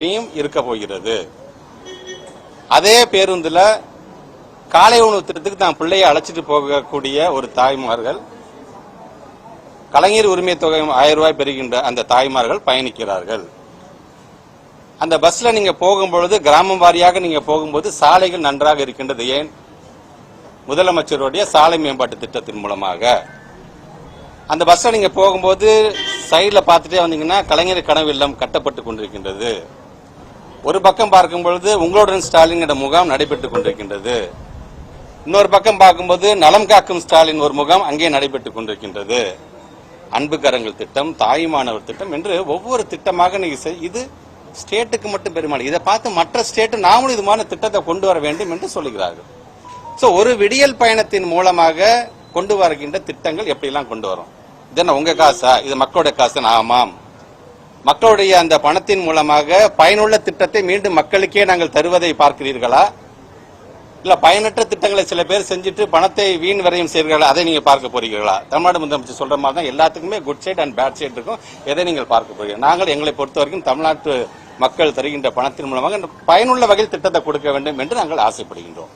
இருக்க போகிறது. அதே பேருந்துல காலை உணவு திட்டத்துக்கு தான் பிள்ளையை அழைச்சிட்டு போகக்கூடிய ஒரு தாய்மார்கள், கலைஞர் உரிமை தொகை 1000 ரூபாய் பெறுகின்ற அந்த தாய்மார்கள் பயணிக்கிறார்கள். அந்த பஸ்ல நீங்க போகும்பொழுது, கிராமம் வாரியாக நீங்க போகும்போது சாலைகள் நன்றாக இருக்கின்றது. ஏன்? முதலமைச்சருடைய சாலை மேம்பாட்டு திட்டத்தின் மூலமாக. அந்த பஸ்ல நீங்க போகும்போது சைட்ல பார்த்துட்டே வந்தீங்கன்னா கலைஞர் கனவு இல்லம் கட்டப்பட்டு கொண்டிருக்கின்றது. ஒரு பக்கம் பார்க்கும் பொழுது உங்களுடன் ஸ்டாலின் என்ற முகாம் நடைபெற்றுக் கொண்டிருக்கின்றது. இன்னொரு பக்கம் பார்க்கும்போது நலம் காக்கும் ஸ்டாலின் ஒரு முகாம் அங்கே நடைபெற்றுக் கொண்டிருக்கின்றது. அன்பு கரங்கள் திட்டம், தாய்மானவர் திட்டம் என்று ஒவ்வொரு திட்டமாக நீங்க இது ஸ்டேட்டுக்கு மட்டும் பெருமாள். இதை பார்த்து மற்ற ஸ்டேட் நாமளும் இது மாதிரி திட்டத்தை கொண்டு வர வேண்டும் என்று சொல்லுகிறார்கள். சோ ஒரு விடியல் பயணத்தின் மூலமாக கொண்டு வருகின்ற திட்டங்கள் எப்படி எல்லாம் கொண்டு வரும்? இது என்ன உங்க காசா? இது மக்களுடைய காசு? ஆமாம். மக்களுடைய அந்த பணத்தின் மூலமாக பயனுள்ள திட்டத்தை மீண்டும் மக்களுக்கே நாங்கள் தருவதை பார்க்கிறீர்களா? இல்ல பயனற்ற திட்டங்களை சில பேர் செஞ்சுட்டு பணத்தை வீண் வரையும் செய்கிறீர்களா? அதை நீங்க பார்க்க போறீர்களா? தமிழ்நாடு முதலமைச்சர் சொல்ற மாதிரி தான் எல்லாத்துக்குமே good side and bad side இருக்கும். எதை நீங்கள் பார்க்க போறீங்க? நாங்கள் எங்களை பொறுத்த வரைக்கும் தமிழ்நாட்டு மக்கள் தருகின்ற பணத்தின் மூலமாக பயனுள்ள வகையில் திட்டத்தை கொடுக்க வேண்டும் என்று நாங்கள் ஆசைப்படுகின்றோம்.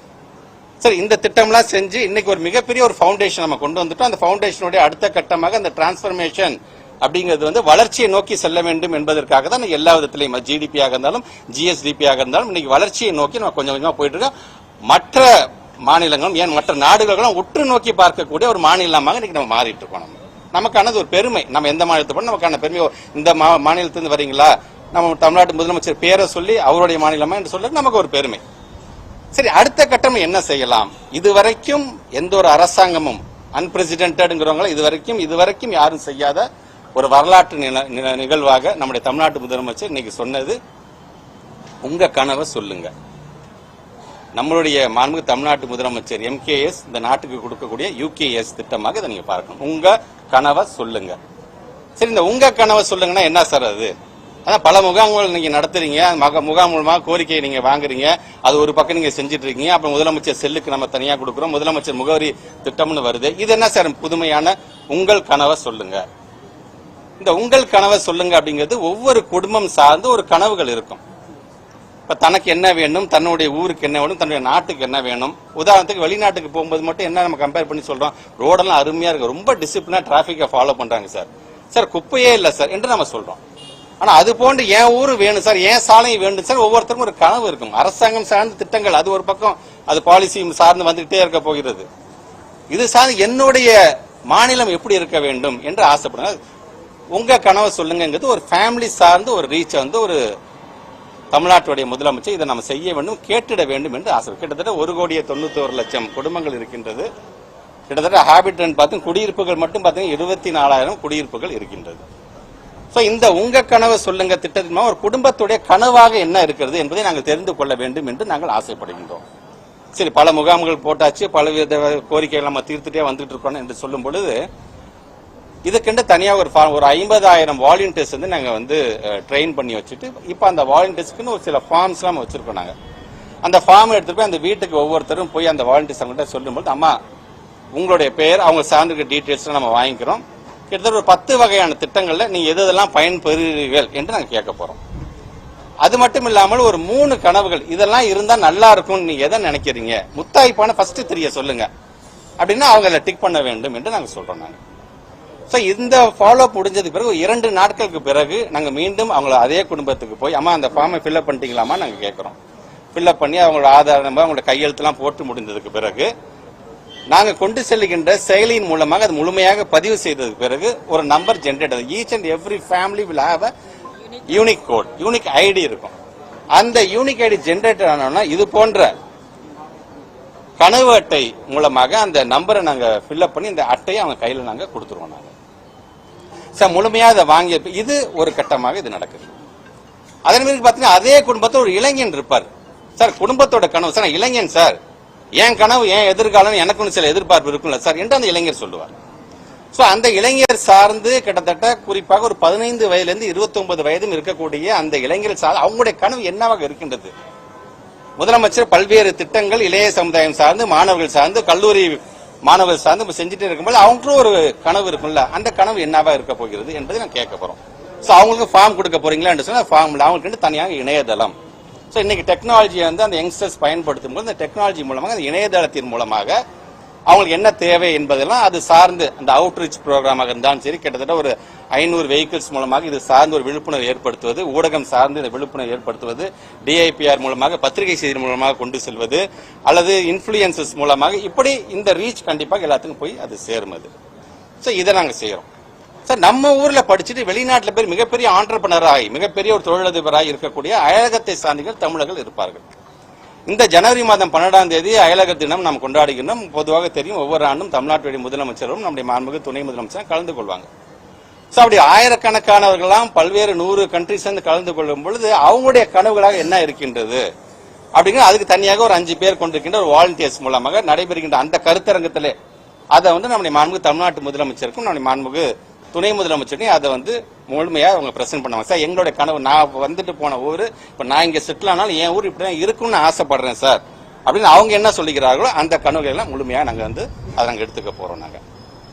சரி, இந்த திட்டம்லாம் செஞ்சு இன்னைக்கு ஒரு மிகப்பெரிய ஒரு ஃபவுண்டேஷன் நம்ம கொண்டு வந்துட்டோம். அந்த ஃபவுண்டேஷனுடைய அடுத்த கட்டமாக அந்த டிரான்ஸ்பர்மேஷன் அப்படிங்கிறது வளர்ச்சியை நோக்கி செல்ல வேண்டும் என்பதற்காக தான் எல்லா விதத்திலையும் ஜிடிபியாக இருந்தாலும் ஜிஎஸ்டிபியாக இருந்தாலும் இன்னைக்கு வளர்ச்சியை நோக்கி நம்ம கொஞ்சம் கொஞ்சமா போயிட்டு இருக்கோம். மற்ற மாநிலங்களும் ஏன் மற்ற நாடுகளும் உற்று நோக்கி பார்க்கக்கூடிய ஒரு மாநிலமாக இன்னைக்கு நம்ம மாறிட்டு இருக்கோம். நமக்கானது ஒரு பெருமை. நம்ம எந்த மாநிலத்தை போன நமக்கான பெருமை. இந்த மாநிலத்திலிருந்து வரீங்களா, நம்ம தமிழ்நாட்டு முதலமைச்சர் பேரை சொல்லி அவருடைய மாநிலமா என்று சொல்ல நமக்கு ஒரு பெருமை. சரி, அடுத்த கட்டம் என்ன செய்யலாம்? இதுவரைக்கும் எந்த ஒரு அரசாங்கமும் அன்பிரசிடென்ட்ங்கிறவங்க இதுவரைக்கும் யாரும் செய்யாத ஒரு வரலாற்று நிகழ்வாக நம்முடைய தமிழ்நாட்டு முதலமைச்சர் இன்னைக்கு சொன்னது, உங்க கனவை சொல்லுங்க. நம்மளுடைய மாண்புமிகு தமிழ்நாட்டு முதலமைச்சர் MKS இந்த நாட்டுக்கு கொடுக்கக்கூடிய UKS திட்டமாக இதை நீங்க பார்க்கணும். உங்க கனவை சொல்லுங்க. சரி, இந்த உங்க கனவை சொல்லுங்கன்னா என்ன சார் அது? அதான் பல முகாம்கள் நீங்க நடத்துறீங்க. முகாம் மூலமாக கோரிக்கையை நீங்க வாங்குறீங்க. அது ஒரு பக்கம் நீங்க செஞ்சுட்டு இருக்கீங்க. அப்புறம் முதலமைச்சர் செல்லுக்கு நம்ம தனியா கொடுக்குறோம். முதலமைச்சர் முகவரி திட்டம்னு வருது. இது என்ன சார் புதுமையான உங்கள் கனவை சொல்லுங்க? இந்த உங்கள் கனவை சொல்லுங்க அப்படிங்கிறது ஒவ்வொரு குடும்பம் சார்ந்து ஒரு கனவுகள் இருக்கும். இப்ப தனக்கு என்ன வேணும், தன்னுடைய ஊருக்கு என்ன வேணும், தன்னுடைய நாட்டுக்கு என்ன வேணும். உதாரணத்துக்கு வெளிநாட்டுக்கு போகும்போது மட்டும் என்ன நம்ம கம்பேர் பண்ணி சொல்றோம், ரோடெல்லாம் அருமையா இருக்கு, ரொம்ப டிசிப்ளினா டிராபிக்கை ஃபாலோ பண்றாங்க சார், சார் குப்பையே இல்லை சார் என்று நம்ம சொல்றோம். ஆனா அது போன்று என் ஊரு வேணும் சார், என் சாலை வேண்டும் சார், ஒவ்வொருத்தருக்கும் ஒரு கனவு இருக்கும். அரசாங்கம் சார்ந்த திட்டங்கள் அது ஒரு பக்கம், அது பாலிசி சார்ந்து வந்துகிட்டே இருக்க போகிறது. இது சார்ந்து என்னுடைய மாநிலம் எப்படி இருக்க வேண்டும் என்று ஆசைப்படுங்க. உங்க கனவை சொல்லுங்கிறது ஒரு ஃபேமிலி சார்ந்து ஒரு ரீச் ஒரு தமிழ்நாட்டுடைய முதலமைச்சர் இதை நம்ம செய்ய வேண்டும், கேட்டிட வேண்டும் என்று ஆசை. கிட்டத்தட்ட 1,91,00,000 குடும்பங்கள் இருக்கின்றது. கிட்டத்தட்ட ஹாபிட்டன்ட் பார்த்து குடியிருப்புகள் மட்டும் பார்த்தீங்கன்னா 24,000 குடியிருப்புகள் இருக்கின்றது. இந்த உங்க கனவை சொல்லுங்க திட்டத்தின் ஒரு குடும்பத்துடைய கனவாக என்ன இருக்கிறது என்பதை நாங்கள் தெரிந்து கொள்ள வேண்டும் என்று நாங்கள் ஆசைப்படுகின்றோம். சரி, பல முகாம்கள் போட்டாச்சு, பலவித கோரிக்கைகள் நம்ம தீர்த்துட்டே வந்துட்டு இருக்கோம் என்று சொல்லும் பொழுது, இதுக்கென்று தனியாக ஒரு 50,000 வாலண்டியர்ஸ் நாங்க ட்ரெயின் பண்ணி வச்சுட்டு, இப்ப அந்த வாலண்டியர்ஸ்க்குன்னு ஒரு சில ஃபார்ம்ஸ் எல்லாம் வச்சிருக்கோம். நாங்க அந்த ஃபார்ம் எடுத்துட்டு போய் அந்த வீட்டுக்கு ஒவ்வொருத்தரும் போய் அந்த வாலண்டியர்ஸ் அவங்கள்ட்ட சொல்லும்போது, அம்மா உங்களுடைய பெயர், அவங்க சார்ந்த டீட்டெயில்ஸ் நம்ம வாங்கிக்கிறோம். கிட்டத்தட்ட ஒரு 10 வகையான திட்டங்கள்ல நீங்க எதெல்லாம் பயன்பெறுவீர்கள் என்று நாங்க கேட்க போறோம். அது மட்டும் இல்லாமல் ஒரு 3 கனவுகள், இதெல்லாம் இருந்தா நல்லா இருக்கும் நீங்க எதை நினைக்கிறீங்க, முத்தாய்ப்பான ஃபர்ஸ்ட் 3 சொல்லுங்க அப்படின்னா அவங்க டிக் பண்ண வேண்டும் என்று நாங்க சொல்றோம். நாங்க இந்த ஃபாலோ அப் முடிஞ்சதுக்கு பிறகு 2 நாட்களுக்கு பிறகு நாங்க மீண்டும் அவங்கள அதே குடும்பத்துக்கு போய், அம்மா அந்த ஃபார்மை ஃபில்அப் பண்ணிட்டீங்களாமா நாங்க கேட்கிறோம். ஃபில்அப் பண்ணி அவங்களோட ஆதார் நம்பர், அவங்களோட கையெழுத்துலாம் போட்டு முடிந்ததுக்கு பிறகு நாங்க கொண்டு செல்லுகின்ற செயலியின் மூலமாக அது முழுமையாக பதிவு செய்ததுக்கு பிறகு ஒரு number generate. Each and every family will have a unique code, unique ID இருக்கும். அந்த யூனிக் ஐடி ஜெனரேட் ஆனோம்னா இது போன்ற கனவு அட்டை மூலமாக அந்த நம்பரை நாங்க ஃபில்அப் பண்ணி இந்த அட்டையை அவங்க கையில நாங்க கொடுத்துருவோம். நாங்க சார் முழுமையாக அதை வாங்கிய இது ஒரு கட்டமாக இது நடக்குது. அதன் பிறகு பாத்தீங்கன்னா அதே குடும்பத்தில் ஒரு இளைஞன் இருப்பார். சார் குடும்பத்தோட கனவு சார், இளைஞன் சார், என் கனவு என் எதிர்காலம் எனக்கு சில எதிர்பார்ப்பு இருக்குல்ல சார் என்று அந்த இளைஞர் சொல்லுவார். அந்த இளைஞர் சார்ந்து கிட்டத்தட்ட குறிப்பாக ஒரு 15 வயதிலிருந்து 29 வயதும் இருக்கக்கூடிய அந்த இளைஞர் சார்ந்து அவங்களுடைய கனவு என்னவாக இருக்கின்றது? முதலமைச்சர் பல்வேறு திட்டங்கள் இளைய சமுதாயம் சார்ந்து, மாணவர்கள் சார்ந்து, கல்லூரி மாணவர்கள் சார்ந்து செஞ்சுட்டே இருக்கும்போது அவங்களுக்கும் ஒரு கனவு இருக்கும்ல, அந்த கனவு என்னவா இருக்க போகிறது என்பதை நான் கேட்க போறோம். ஸோ அவங்களுக்கு ஃபார்ம் கொடுக்க போறீங்களான்னு சொன்னா ஃபார்ம் இல்லை, அவங்களுக்கு தனியாக இணையதளம். ஸோ இன்னைக்கு டெக்னாலஜியை வந்து அந்த யங்ஸ்டர்ஸ் பயன்படுத்தும் போது இந்த டெக்னாலஜி மூலமாக அந்த இணையதளத்தின் மூலமாக அவங்களுக்கு என்ன தேவை என்பதெல்லாம் அது சார்ந்து அந்த அவுட்ரீச் ப்ரோக்ராமாக இருந்தாலும் சரி, கிட்டத்தட்ட ஒரு 500 வெஹிக்கிள்ஸ் மூலமாக இது சார்ந்து ஒரு விழிப்புணர்வு ஏற்படுத்துவது, ஊடகம் சார்ந்து இந்த விழிப்புணர்வு ஏற்படுத்துவது, டிஐபிஆர் மூலமாக பத்திரிகை செய்தி மூலமாக கொண்டு செல்வது, அல்லது இன்ஃபுளுசன்ஸ் மூலமாக, இப்படி இந்த ரீச் கண்டிப்பாக எல்லாத்துக்கும் போய் அது சேருமது. ஸோ இதை நாங்கள் செய்யறோம். சார் நம்ம ஊர்ல படிச்சுட்டு வெளிநாட்டில் பேர் மிகப்பெரிய ஆண்டர்பனராகி மிகப்பெரிய ஒரு தொழிலதிபராக இருக்கக்கூடிய அயலகத்தை சார்ந்தவர்கள் தமிழர்கள் இருப்பார்கள். இந்த ஜனவரி மாதம் 12ஆம் தேதி அயலக தினம் நாம் கொண்டாடுகின்றோம். பொதுவாக தெரியும், ஒவ்வொரு ஆண்டும் தமிழ்நாட்டுடைய முதலமைச்சரும் நம்முடைய மாண்புமிகு துணை முதலமைச்சரும் கலந்து கொள்வாங்க. ஸோ அப்படி ஆயிரக்கணக்கானவர்கள்லாம் பல்வேறு 100 கண்ட்ரிஸ் கலந்து கொள்ளும் பொழுது அவங்களுடைய கனவுகளாக என்ன இருக்கின்றது அப்படிங்கிற அதுக்கு தனியாக ஒரு 5 பேர் கொண்டிருக்கின்ற ஒரு வாலண்டியர்ஸ் மூலமாக நடைபெறுகின்ற அந்த கருத்தரங்கத்திலே அதை வந்து நம்முடைய மாண்புமிகு தமிழ்நாட்டு முதலமைச்சருக்கும் நம்முடைய மாண்புமிகு துணை முதலமைச்சரையும் அதை வந்து முழுமையாக அவங்க பிரசன்ட் பண்ணுவாங்க. சார் எங்களுடைய கனவு, நான் வந்துட்டு போன ஊர், இப்போ நான் இங்கே செட்டில் ஆனாலும் என் ஊர் இப்படிதான் இருக்கும்னு ஆசைப்படுறேன் சார் அப்படின்னு அவங்க என்ன சொல்லிக்கிறார்களோ அந்த கனவுகள் எல்லாம் முழுமையாக நாங்கள் வந்து அதை நாங்கள் எடுத்துக்க போறோம். நாங்கள்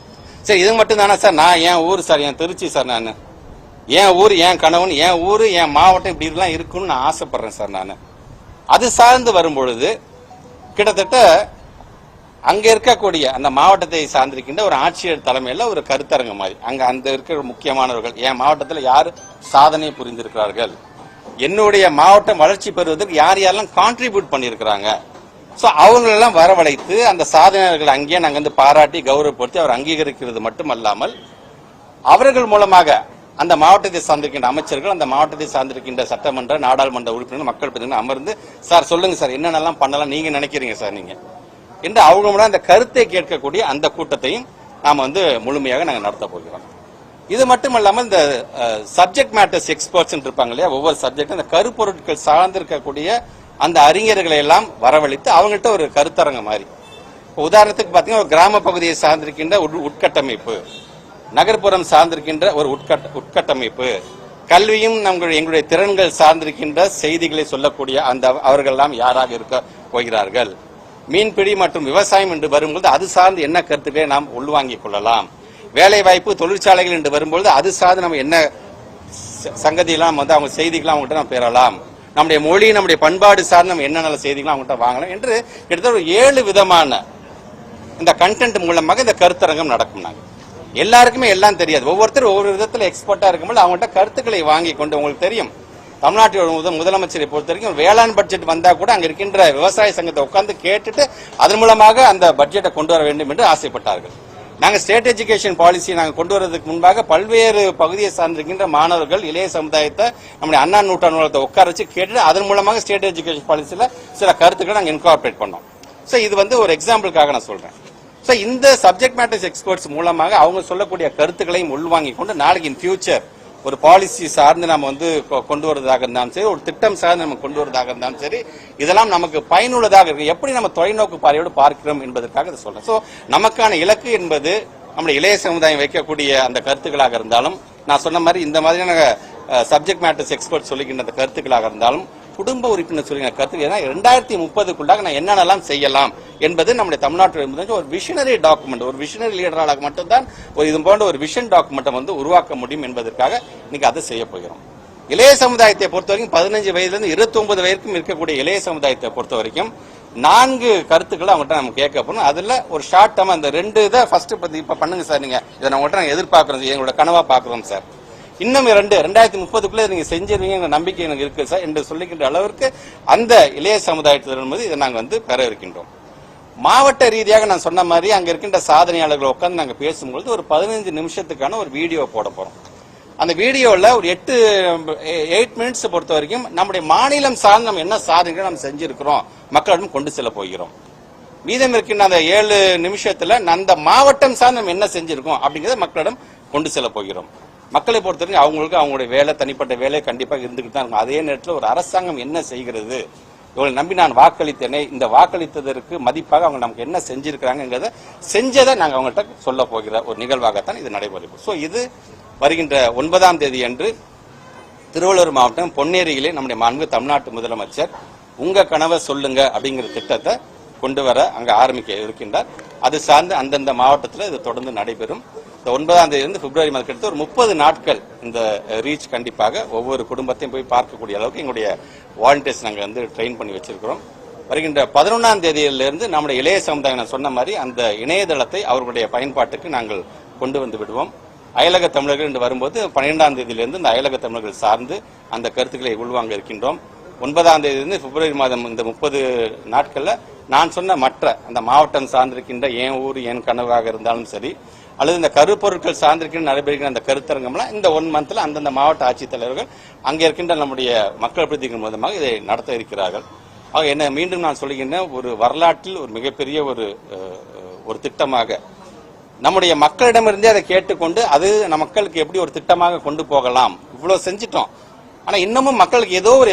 சரி இது மட்டும் தானே சார், நான் என் ஊர் சார், என் திருச்சி சார், நான் என் ஊர் என் கனவுன்னு என் ஊர் என் மாவட்டம் இப்படி இதெல்லாம் இருக்குன்னு நான் ஆசைப்படுறேன் சார். நான் அது சார்ந்து வரும்பொழுது கிட்டத்தட்ட அங்க இருக்கக்கூடிய அந்த மாவட்டத்தை சார்ந்திருக்கின்ற ஒரு ஆட்சியர் தலைமையில ஒரு கருத்தரங்கு மாதிரி அங்க அந்த இருக்கிற முக்கியமானவர்கள், என் மாவட்டத்தில் யார் சாதனை புரிந்திருக்கிறார்கள், என்னுடைய மாவட்டம் வளர்ச்சி பெறுவதற்கு யார் யாரெல்லாம் கான்ட்ரிபியூட் பண்ணியிருக்கிறாங்க, ஸோ அவங்களெல்லாம் வரவழைத்து அந்த சாதனையாளர்கள் அங்கேயே நாங்கள் வந்து பாராட்டி கௌரவப்படுத்தி அவர் அங்கீகரிக்கிறது மட்டுமல்லாமல் அவர்கள் மூலமாக அந்த மாவட்டத்தை சார்ந்திருக்கின்ற அமைச்சர்கள், அந்த மாவட்டத்தை சார்ந்திருக்கின்ற சட்டமன்ற நாடாளுமன்ற உறுப்பினர்கள், மக்கள் பிரதிநிதிகள் அமர்ந்து சார் சொல்லுங்க சார் என்னென்னலாம் பண்ணலாம் நீங்க நினைக்கிறீங்க சார் நீங்க என்று அவங்க அந்த கருத்தை கேட்கக்கூடிய அந்த கூட்டத்தையும் நாம் வந்து முழுமையாக நாங்கள் நடத்த போகிறோம். இது மட்டுமல்லாமல் இந்த சப்ஜெக்ட் மேட்டர்ஸ் எக்ஸ்பர்ட்ஸ் இருப்பாங்க இல்லையா, ஒவ்வொரு சப்ஜெக்டும் அந்த கருப்பொருட்கள் சார்ந்திருக்கக்கூடிய அந்த அறிஞர்களை எல்லாம் வரவழைத்து அவங்கள்ட்ட ஒரு கருத்தரங்க மாதிரி, உதாரணத்துக்கு பார்த்தீங்கன்னா ஒரு கிராம பகுதியை சார்ந்திருக்கின்ற ஒரு உட்கட்டமைப்பு, நகர்ப்புறம் சார்ந்திருக்கின்ற ஒரு உட்கட்டமைப்பு, கல்வியும் எங்களுடைய திறன்கள் சார்ந்திருக்கின்ற செய்திகளை சொல்லக்கூடிய அந்த அவர்கள் எல்லாம் யாராக இருக்க போகிறார்கள், மீன்பிடி மற்றும் விவசாயம் என்று வரும்போது அது சார்ந்து என்ன கருத்துக்களை நாம் உள்வாங்கிக் கொள்ளலாம், வேலை வாய்ப்பு தொழிற்சாலைகள் என்று வரும்பொழுது அது சார்ந்து நம்ம என்ன சங்கதியெல்லாம் வந்து அவங்க செய்திகளாம் அவங்ககிட்ட நம்ம பெறலாம், நம்முடைய மொழி நம்முடைய பண்பாடு சார்ந்து நம்ம என்ன நல்ல செய்திகளும் அவங்ககிட்ட வாங்கலாம் என்று கிட்டத்தட்ட ஒரு 7 விதமான இந்த கண்டென்ட் மூலமாக இந்த கருத்தரங்கம் நடக்கும். நாங்கள் எல்லாருக்குமே எல்லாம் தெரியாது, ஒவ்வொருத்தரும் ஒவ்வொரு விதத்தில் எக்ஸ்பர்ட்டா இருக்கும்போது அவங்கள்ட்ட கருத்துக்களை வாங்கி கொண்டு, உங்களுக்கு தெரியும் தமிழ்நாட்டோட முதலமைச்சரை பொறுத்த வரைக்கும் வேளாண் பட்ஜெட் வந்தா கூட அங்க இருக்கின்ற விவசாய சங்கத்தை உட்கார்ந்து கேட்டுட்டு அதன் மூலமாக அந்த பட்ஜெட்டை கொண்டு வர வேண்டும் என்று ஆசைப்பட்டார்கள். நாங்கள் ஸ்டேட் எஜுகேஷன் பாலிசி நாங்கள் கொண்டு வரதுக்கு முன்பாக பல்வேறு பகுதியை சார்ந்திருக்கின்ற மாணவர்கள், இளைய சமுதாயத்தை நம்முடைய அண்ணா நூற்றாண்டு உட்கார வச்சு கேட்டு அதன் மூலமாக ஸ்டேட் எஜுகேஷன் பாலிசியில சில கருத்துக்களை நாங்கள் இன்கார்பரேட் பண்ணோம். ஸோ இது வந்து ஒரு எக்ஸாம்பிளுக்காக நான் சொல்றேன். ஸோ இந்த சப்ஜெக்ட் மேட்டர்ஸ் எக்ஸ்பர்ட்ஸ் மூலமாக அவங்க சொல்லக்கூடிய கருத்துக்களையும் உள்வாங்கி கொண்டு நாளைக்கு இன் ஃபியூச்சர் ஒரு பாலிசி சார்ந்து நம்ம வந்து கொண்டு வருவதாக இருந்தாலும் சரி, ஒரு திட்டம் சார்ந்து நம்ம கொண்டு வருவதாக இருந்தாலும் சரி, இதெல்லாம் நமக்கு பயனுள்ளதாக இருக்கு. எப்படி நம்ம தொலைநோக்கு பார்வையோடு பார்க்கிறோம் என்பதற்காக இதை சொல்றேன். ஸோ நமக்கான இலக்கு என்பது நம்முடைய இளைய சமுதாயம் வைக்கக்கூடிய அந்த கருத்துக்களாக இருந்தாலும், நான் சொன்ன மாதிரி இந்த மாதிரியான சப்ஜெக்ட் மேட்டர்ஸ் எக்ஸ்பர்ட் சொல்லுகின்ற அந்த கருத்துக்களாக இருந்தாலும், குடும்ப உறுப்பினர் சொல்லுகிற கருத்து 2030க்குள்ளாக நான் என்னென்னலாம் செய்யலாம் என்பது நம்முடைய தமிழ்நாட்டில் ஒரு விஷனரி டாக்குமெண்ட், ஒரு விஷனரி லீடராக மட்டும்தான் ஒரு இது போன்ற ஒரு விஷன் டாக்குமெண்ட்டை வந்து உருவாக்க முடியும் என்பதற்காக இன்னைக்கு அதை செய்ய போகிறோம். இளைய சமுதாயத்தை பொறுத்த வரைக்கும் 15 வயதிலிருந்து 29 வயதுக்கும் இருக்கக்கூடிய இளைய சமுதாயத்தை பொறுத்த வரைக்கும் 4 கருத்துக்களை அவங்ககிட்ட நம்ம கேட்க போறோம். அதுல ஒரு ஷார்ட் டேர்ம் அந்த 2 இதை ஃபர்ஸ்ட் இப்ப பண்ணுங்க சார், நீங்க இதை உங்கள்கிட்ட நாங்கள் எதிர்பார்க்கிறோம், எங்களோட கனவா பார்க்கிறோம் சார், இன்னும் 2030க்குள்ள நீங்க செஞ்சிருவீங்க நம்பிக்கை எனக்கு இருக்கு சார் என்று சொல்லிக்கின்ற அளவிற்கு அந்த இளைய சமுதாயத்திலிருந்து இதை நாங்கள் வந்து பெற இருக்கின்றோம். மாவட்ட ரீதியாக நான் சொன்ன மாதிரி அங்க இருக்கின்ற சாதனையாளர்களை உட்கார்ந்து நாங்கள் பேசும்பொழுது ஒரு 15 நிமிஷத்துக்கான ஒரு வீடியோ போட போறோம். அந்த வீடியோவில் ஒரு 8 மினிட்ஸ் பொறுத்த வரைக்கும் நம்முடைய மாநிலம் சார்ந்து நம்ம என்ன சாதனைகளை நம்ம செஞ்சிருக்கிறோம் மக்களிடம் கொண்டு செல்ல போகிறோம். மீதம் இருக்கின்ற அந்த 7 நிமிஷத்துல அந்த மாவட்டம் சார்ந்து நம்ம என்ன செஞ்சிருக்கோம் அப்படிங்கறத மக்களிடம் கொண்டு செல்ல போகிறோம். மக்களை பொறுத்தவரைக்கும் அவங்களுக்கு அவங்களுடைய வேலை, தனிப்பட்ட வேலை கண்டிப்பாக இருந்துகிட்டு தான் இருக்கும். அதே நேரத்தில் ஒரு அரசாங்கம் என்ன செய்கிறது, இவங்களை நம்பி நான் வாக்களித்தேனே, இந்த வாக்களித்ததற்கு மதிப்பாக அவங்க நமக்கு என்ன செஞ்சிருக்கிறாங்கிறத செஞ்சதை நாங்கள் அவங்கள்ட்ட சொல்ல போகிற ஒரு நிகழ்வாகத்தான் இது நடைபெறும். ஸோ இது வருகின்ற 9ஆம் தேதி அன்று திருவள்ளூர் மாவட்டம் பொன்னேரியிலே நம்முடைய மாண்பு தமிழ்நாட்டு முதலமைச்சர் உங்க கனவை சொல்லுங்க அப்படிங்கிற திட்டத்தை கொண்டு வர அங்க ஆரம்பிக்க இருக்கின்றார். அது சார்ந்து அந்தந்த மாவட்டத்தில் இது தொடர்ந்து நடைபெறும். இந்த 9ஆம் தேதியிலிருந்து பிப்ரவரி மாதம் கிட்ட ஒரு 30 நாட்கள் இந்த ரீச் கண்டிப்பாக ஒவ்வொரு குடும்பத்தையும் போய் பார்க்கக்கூடிய அளவுக்கு எங்களுடைய வாலண்டியர்ஸ் நாங்கள் வந்து ட்ரெயின் பண்ணி வச்சிருக்கிறோம். வருகின்ற 11ஆம் தேதியிலிருந்து நம்முடைய இளைய சமுதாயம் நான் சொன்ன மாதிரி அந்த இணையதளத்தை அவர்களுடைய பயன்பாட்டுக்கு நாங்கள் கொண்டு வந்து விடுவோம். அயலக தமிழர்கள் என்று வரும்போது 12ஆம் தேதியிலிருந்து இந்த அயலக தமிழர்கள் சார்ந்து அந்த கருத்துக்களை உள்வாங்க இருக்கின்றோம். 9ஆம் தேதியிலிருந்து பிப்ரவரி மாதம் இந்த 30 நாட்கள்ல நான் சொன்ன மற்ற அந்த மாவட்டம் சார்ந்திருக்கின்ற என் ஊர் என் கனவாக இருந்தாலும் சரி, அல்லது இந்த கருப்பொருட்கள் சார்ந்திருக்கின்ற நடைபெறுகிற அந்த கருத்தரங்கம்லாம் இந்த 1 மந்த்ல அந்தந்த மாவட்ட ஆட்சித்தலைவர்கள் அங்கே இருக்கின்ற நம்முடைய மக்கள் பிரதிநிதிகள் மூலமாக இதை நடத்த இருக்கிறார்கள். ஆக என்ன மீண்டும் நான் சொல்லுகின்ற ஒரு வரலாற்றில் ஒரு மிகப்பெரிய ஒரு திட்டமாக நம்முடைய மக்களிடமிருந்தே அதை கேட்டுக்கொண்டு அது மக்களுக்கு எப்படி ஒரு திட்டமாக கொண்டு போகலாம். இவ்வளவு செஞ்சிட்டோம், ஆனா இன்னமும் மக்களுக்கு ஏதோ ஒரு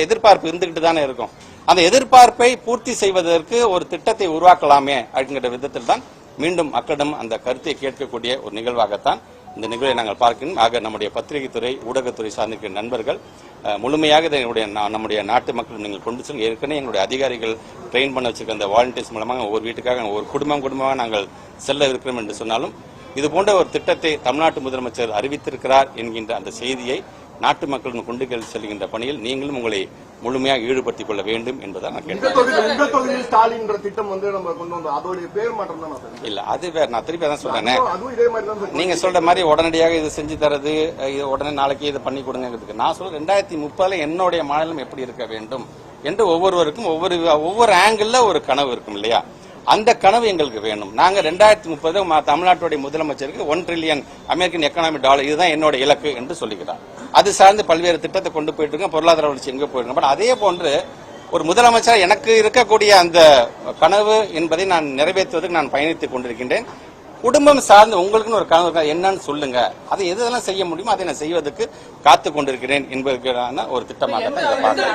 எதிர்பார்ப்பு இருந்துகிட்டு தானே இருக்கும். அந்த எதிர்பார்ப்பை பூர்த்தி செய்வதற்கு ஒரு திட்டத்தை உருவாக்கலாமே அப்படிங்கிற விதத்தில் தான் மீண்டும் மக்களிடம் அந்த கருத்தை கேட்கக்கூடிய ஒரு நிகழ்வாகத்தான் இந்த நிகழ்வை நாங்கள் பார்க்கணும். ஆக நம்முடைய பத்திரிகை துறை ஊடகத்துறை சார்ந்திருக்கிற நண்பர்கள் முழுமையாக நம்முடைய நாட்டு மக்கள் நீங்கள் கொண்டு செல்லும். ஏற்கனவே எங்களுடைய அதிகாரிகள் ட்ரெயின் பண்ண வச்சிருக்க அந்த வாலண்டியர்ஸ் மூலமாக ஒவ்வொரு வீட்டுக்காக ஒரு குடும்பமாக நாங்கள் செல்ல இருக்கிறோம் என்று சொன்னாலும் இது போன்ற ஒரு திட்டத்தை தமிழ்நாட்டு முதலமைச்சர் அறிவித்திருக்கிறார் என்கின்ற அந்த செய்தியை நாட்டு மக்களுடன் கொண்டு செல்கின்ற பணியில் நீங்களும் உங்களை முழுமையாக ஈடுபடுத்திக் கொள்ள வேண்டும் என்பதை நான் கேட்டேன். ஸ்டாலின் திட்டம் வந்து நம்ம கொண்டு வந்தோம், அதோட பேர் மாற்றம் தான் இல்ல, அது வேற. நான் திருப்பி தான் சொல்றேன், நீங்க சொல்ற மாதிரி உடனடியாக இது செஞ்சு தரது, உடனே நாளைக்கு இதை பண்ணி கொடுங்கிறதுக்கு நான் சொல்றேன் 2030 என்னுடைய மாநிலம் எப்படி இருக்க வேண்டும் என்று ஒவ்வொருவருக்கும் ஒவ்வொரு ஆங்கிள் ஒரு கனவு இருக்கும் இல்லையா? அந்த கனவு எங்களுக்கு வேணும். நாங்க 2030 தமிழ்நாட்டுடைய முதலமைச்சருக்கு 1 trillion அமெரிக்கன் எக்கனாமிக் டாலர் இதுதான் என்னோட இலக்கு என்று சொல்லுகிறார். அது சார்ந்து பல்வேறு திட்டத்தை கொண்டு போயிட்டு இருக்கோம். பொருளாதார வளர்ச்சி எங்க போயிருக்கோம். பட் அதே போன்று ஒரு முதலமைச்சர் எனக்கு இருக்கக்கூடிய அந்த கனவு என்பதை நான் நிறைவேற்றுவதற்கு நான் பயணித்துக் கொண்டிருக்கின்றேன். குடும்பம் சார்ந்து உங்களுக்குன்னு ஒரு கனவு என்னன்னு சொல்லுங்க, அதை எதெல்லாம் செய்ய முடியுமோ அதை நான் செய்வதற்கு காத்து கொண்டிருக்கிறேன் என்பதற்கான ஒரு திட்டமாக தான் இதை பார்க்கிறேன்.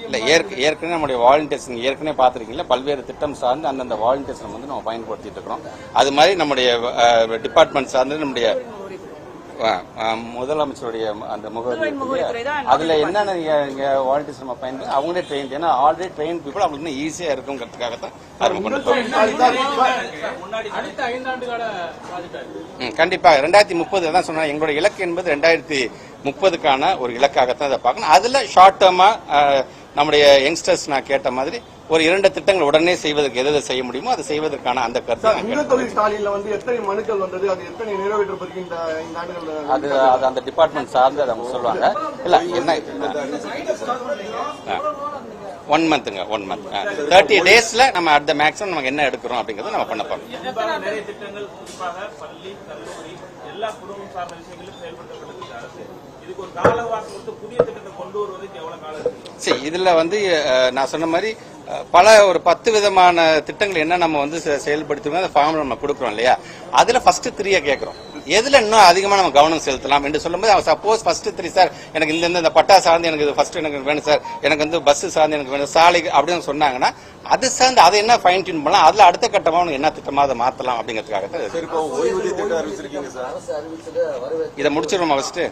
இல்ல, ஏற்கனவே நம்முடைய வாலண்டியர்ஸ் ஏற்கனவே பார்த்திருக்கீங்களா, பல்வேறு திட்டம் சார்ந்து அந்தந்த வாலண்டியர்ஸ் வந்து நம்ம பயன்படுத்திட்டு இருக்கிறோம். அது மாதிரி நம்முடைய டிபார்ட்மெண்ட் சார்ந்து நம்முடைய முதலமைச்சருடைய அந்த முகவரி அதுல என்னென்ன வாலண்டியர்ஸ் நம்ம பயன்படுத்தி அவங்களே ட்ரெயின், ஏன்னா ஆல்ரெடி ட்ரெயின் பீப்புள் அவங்களுக்கு ஈஸியா இருக்குங்கிறதுக்காகத்தான் கண்டிப்பா 2030 தான் சொன்னா எங்களுடைய இலக்கு என்பது 2030க்கான ஒரு இலக்காகத்தான் அதை பார்க்கணும். அதுல ஷார்ட் டேர்மா நம்முடைய யங்ஸ்டர்ஸ் நான் கேட்ட மாதிரி ஒரு 2 திட்டங்கள் உடனே செய்வதற்கு எதை செய்ய முடியுமோ அதை செய்வதற்கான அந்த கருத்து அது அந்த டிபார்ட்மெண்ட் சார்ந்து அதை சொல்லுவாங்க. இல்ல என்ன 1 மந்த்ங்க 1 மந்த் 30 டேஸ்ல நம்ம அட் த மேக்ஸிமம் நமக்கு என்ன எடுக்கிறோம் அப்படிங்கறத நம்ம பண்ண போறோம். இதுல வந்து நான் சொன்ன மாதிரி பல ஒரு 10 விதமான திட்டங்கள் என்ன நம்ம வந்து செயல்படுத்துவோம், அந்த ஃபார்ம்ல நம்ம கொடுக்குறோம் இல்லையா? அதுல ஃபர்ஸ்ட் 3 கேட்கிறோம், எதுல இன்னும் அதிகமா நம்ம கவனம் செலுத்தலாம் என்று சொல்லும்போது சப்போஸ் ஃபர்ஸ்ட் 3 சார் எனக்கு இந்த பட்டா சார்ந்து எனக்கு ஃபர்ஸ்ட் எனக்கு வேணும் சார், எனக்கு வந்து பஸ் சார்ந்து எனக்கு வேணும், சாலை அப்படின்னு சொன்னாங்கன்னா அது சார்ந்து அதை என்ன ஃபைன் டியூன் பண்ணலாம், அதுல அடுத்த கட்டமா என்ன திட்டமா அதை மாத்தலாம் அப்படிங்கிறதுக்காக தான் இதை முடிச்சிருவோம். ஃபர்ஸ்ட்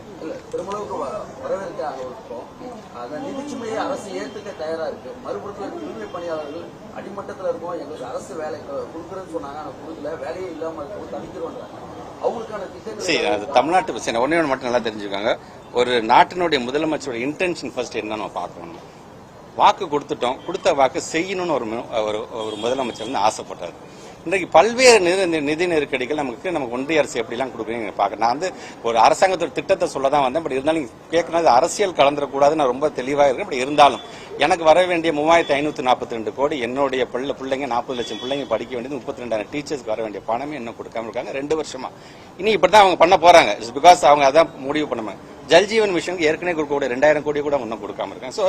நிதிச்சுமையை அரசு ஏற்றுக்க தயாரா இருக்கு. மறுபுறத்தில் தூய்மை பணியாளர்கள் அடிமட்டத்தில் இருக்கும், எங்களுக்கு அரசு வேலை கொடுக்குறேன்னு சொன்னாங்க, ஆனா கொடுக்கல, வேலையே இல்லாம இருக்கும், தவிக்கிறோன்றாங்க. அவங்களுக்கான திட்டங்கள் அது தமிழ்நாட்டு பிரச்சனை. ஒன்னே ஒன்று மட்டும் நல்லா தெரிஞ்சுக்காங்க, ஒரு நாட்டினுடைய முதலமைச்சரோட இன்டென்ஷன் ஃபர்ஸ்ட் என்ன நம்ம பார்க்கணும். வாக்கு கொடுத்துட்டோம், கொடுத்த வாக்கு செய்யணும்னு ஒரு முதலமைச்சர் வந்து ஆசைப்பட்டார். இன்றைக்கு பல்வேறு நிதி நெருக்கடிகள் நமக்கு ஒன்றிய அரசு எப்படிலாம் கொடுக்குறீங்க பார்க்க. நான் வந்து ஒரு அரசாங்கத்தோட திட்டத்தை சொல்ல தான் வந்தேன். பட் இருந்தாலும் கேட்கணும், அரசியல் கலந்துடக்கூடாது, நான் ரொம்ப தெளிவாக இருக்கேன். பட் இருந்தாலும் எனக்கு வர வேண்டிய 3542 கோடி என்னுடைய பிள்ளைங்க 40 லட்சம் பிள்ளைங்க படிக்க வேண்டியது 32,000 டீச்சர்ஸ்க்கு வர வேண்டிய பணமே இன்னும் கொடுக்காம இருக்காங்க 2 வருஷமா. இனி இப்படிதான் அவங்க பண்ண போறாங்க. பிகாஸ் அவங்க அதான் முடிவு பண்ணுவாங்க. ஜல்ஜீவன் மிஷனுக்கு ஏற்கனவே கொடுக்கக்கூடிய 2000 கோடி கூட இன்னும் கொடுக்காம இருக்காங்க. சோ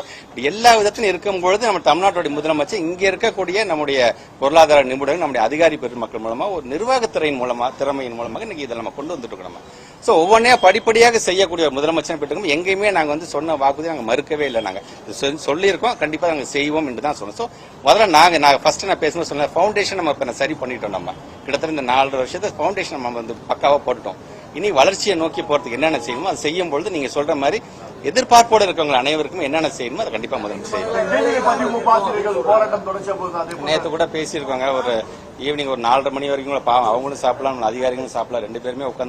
எல்லா விதத்திலும் இருக்கும்பொழுது நம்ம தமிழ்நாட்டுடைய முதலமைச்சர் இங்க இருக்கக்கூடிய நம்முடைய பொருளாதார நிபுணர்கள் நம்முடைய அதிகாரி பெருமக்கள் மூலமா ஒரு நிர்வாகத்துறையின் மூலமா திறமையின் மூலமாக இன்னைக்கு இதை நம்ம கொண்டு வந்துட்டு இருக்கோம். சோ ஒவ்வொன்னே படிப்படியாக செய்யக்கூடிய முதலமைச்சர் பெற்றுக்கணும். எங்கேயுமே நாங்க வந்து சொன்ன வாக்குறுதி நாங்க மறுக்கவே இல்லை. நாங்க சொல்லியிருக்கோம், கண்டிப்பா நாங்க செய்வோம் என்று தான் சொன்னோம். சோ முதல்ல நாங்க ஃபர்ஸ்ட் நான் பேசும்போது சொன்ன ஃபவுண்டேஷன் நம்ம இப்ப சரி பண்ணிட்டோம். நம்ம கிட்டத்தட்ட இந்த 4 வருஷத்தை ஃபவுண்டேஷன் நம்ம வந்து பக்காவா போட்டுட்டோம். இனி வளர்ச்சியை நோக்கி போறதுக்கு என்னென்ன செய்யணுமோ அதை செய்யும் பொழுது நீங்க சொல்ற மாதிரி எதிர்பார்ப்போடு இருக்கவங்க அனைவருக்கும் என்னென்ன செய்யணுமோ அதை கண்டிப்பா முதலமைச்சர் செய்வார். நீதியை பதிவு பார்த்தீர்கள் போராட்டம் தொடர்ச்சிய போது அதே போல நேற்று கூட பேசியிருக்காங்க, ஒரு ஈவினிங் ஒரு 4:30 மணி வரைக்கும் கூட பாவம் அவங்களும் சாப்பிடலாம், அதிகாரிகளும் சாப்பிடலாம், 2 பேருமே உட்கார்ந்து